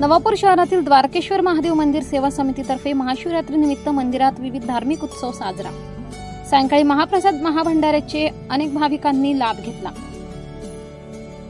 नवापूर शहरातील द्वारकेश्वर महादेव मंदिर सेवा समितीतर्फे महाशिवरात्री निमित्त मंदिरात विविध धार्मिक उत्सव साजरा। सायंकाळी महाप्रसाद महाभंडाऱ्याचे अनेक भाविकांनी लाभ घेतला।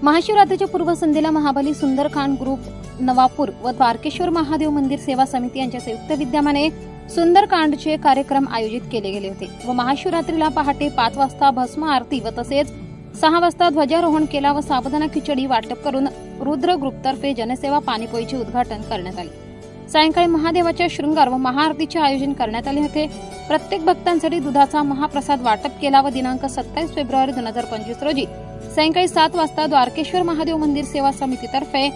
महाशिवरात्रीच्या पूर्वसंध्येला महाबली सुंदरकांड ग्रुप नवापूर व द्वारकेश्वर महादेव मंदिर सेवा समिती यांच्या संयुक्त विद्यमाने सुंदरकांडचे कार्यक्रम आयोजित केले गेले होते व महाशिवरात्रीला पहाटे 5 वाजता भस्म आरती व तसेच 6 वाजता ध्वजारोहण केला व साबुदाणा खिचडी वाटप करून रुद्र ग्रुपतर्फे जनसेवा पाणीपोईचे उद्घाटन करण्यात आले। सायंकाळी महादेवाच्या शृंगार व महाआरतीचे आयोजन करण्यात आले होते। प्रत्येक भक्तांसाठी दुधाचा महाप्रसाद वाटप केला व दिनांक 27 फेब्रुवारी 2025 रोजी सायंकाळी 7 वाजता द्वारकेश्वर महादेव मंदिर सेवा समितीतर्फे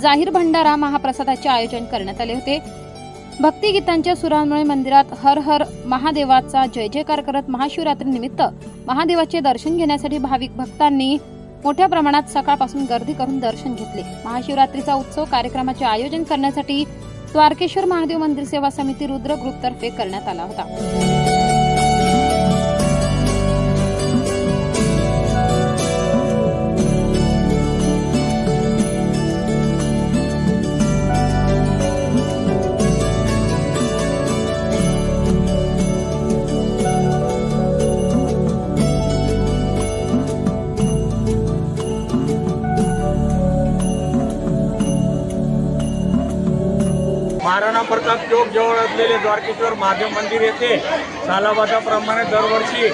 जाहीर भंडारा महाप्रसादाचे आयोजन करण्यात आले होते। भक्तिगीतांच्या सुरांमुळे मंदिरात हर हर महादेवाचा जय जयकार करत महाशिवरात्री निमित्त महादेवाचे दर्शन घेण्यासाठी भाविक भक्तांनी मोठ्या प्रमाणात सकाळपासून गर्दी करून दर्शन घेतले। महाशिवरात्रीचा उत्सव कार्यक्रमाचे आयोजन करण्यासाठी द्वारकेश्वर महादेव मंदिर सेवा समिती रुद्र ग्रुपतर्फे करण्यात आला होता। महाराणा प्रताप चौक जवळ असलेले द्वारकेश्वर महादेव मंदिर येथे सालाबादाप्रमाणे दरवर्षी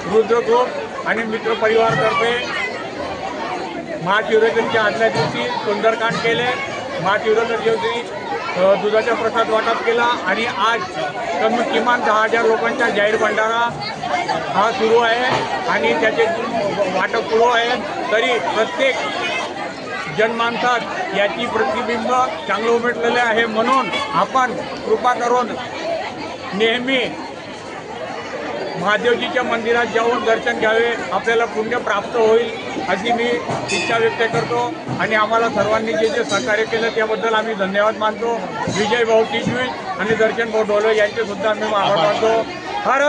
रुद्र ग्रुप आणि मित्र परिवारतर्फे महाशिवरात्रीच्या आदल्या दिवशी सुंदरकांड केले। महाशिवरात्री दिवशी दुधाचा प्रसाद वाटप केला आणि आज किमान 10,000 लोकांचा जाहीर भंडारा हा सुरू आहे आणि त्याचे वाटप सुरू आहे। तरी प्रत्येक जनमानसात याची प्रतिबिंब चांगलं उमटलेले आहे, म्हणून आपण कृपा करून नेहमी महादेवजीच्या मंदिरात जाऊन दर्शन घ्यावे, आपल्याला पुण्य प्राप्त होईल अशी मी इच्छा व्यक्त करतो आणि आम्हाला सर्वांनी जे सहकार्य केलं त्याबद्दल आम्ही धन्यवाद मानतो। विजय भाऊ टिशवी आणि दर्शन भाऊ ढोले यांचे सुद्धा आम्ही आभार मानतो। हर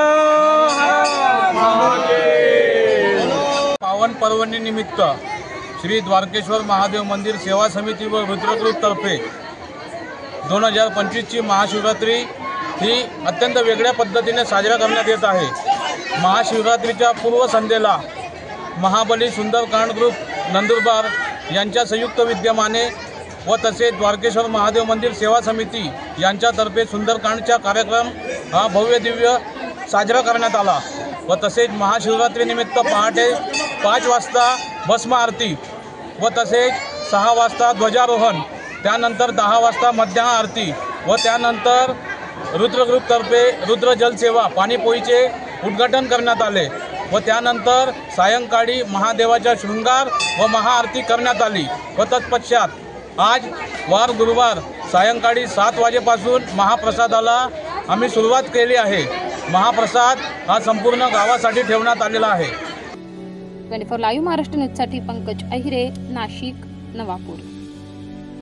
हर महादेव। पावन पर्वणी निमित्त श्री द्वारकेश्वर महादेव मंदिर सेवा समिती व रुद्र ग्रुपतर्फे 2025 ची महाशिवरात्री ही अत्यंत वेगळ्या पद्धतीने साजरा करण्यात येत आहे। महाशिवरात्रीच्या पूर्वसंध्येला महाबली सुंदरकांड ग्रुप नंदुरबार यांच्या संयुक्त विद्यमाने व तसेच द्वारकेश्वर महादेव मंदिर सेवा समिती यांच्यातर्फे सुंदरकांडचा कार्यक्रम हा भव्य दिव्य साजरा करण्यात आला व तसेच महाशिवरात्रीनिमित्त पहाटे 5 वाजता भस्म आरती व तसेच 6 वाजता ध्वजारोहण, त्यानंतर 10 वाजता मध्याह्न आरती व त्यानंतर रुद्र ग्रुपतर्फे रुद्र जलसेवा पाणीपोईचे उद्घाटन करण्यात आले व त्यानंतर सायंकाळी महादेवाचा शृंगार व महाआरती करण्यात आली व तत्पश्चात आज वार गुरुवार सायंकाळी 7 वाजेपासून महाप्रसादाला आम्ही सुरुवात केली आहे। महाप्रसाद हा संपूर्ण गावासाठी ठेवण्यात आलेला आहे। 24 लाईव्ह महाराष्ट्र न्यूजसाठी पंकज अहिरे, नाशिक, नवापूर।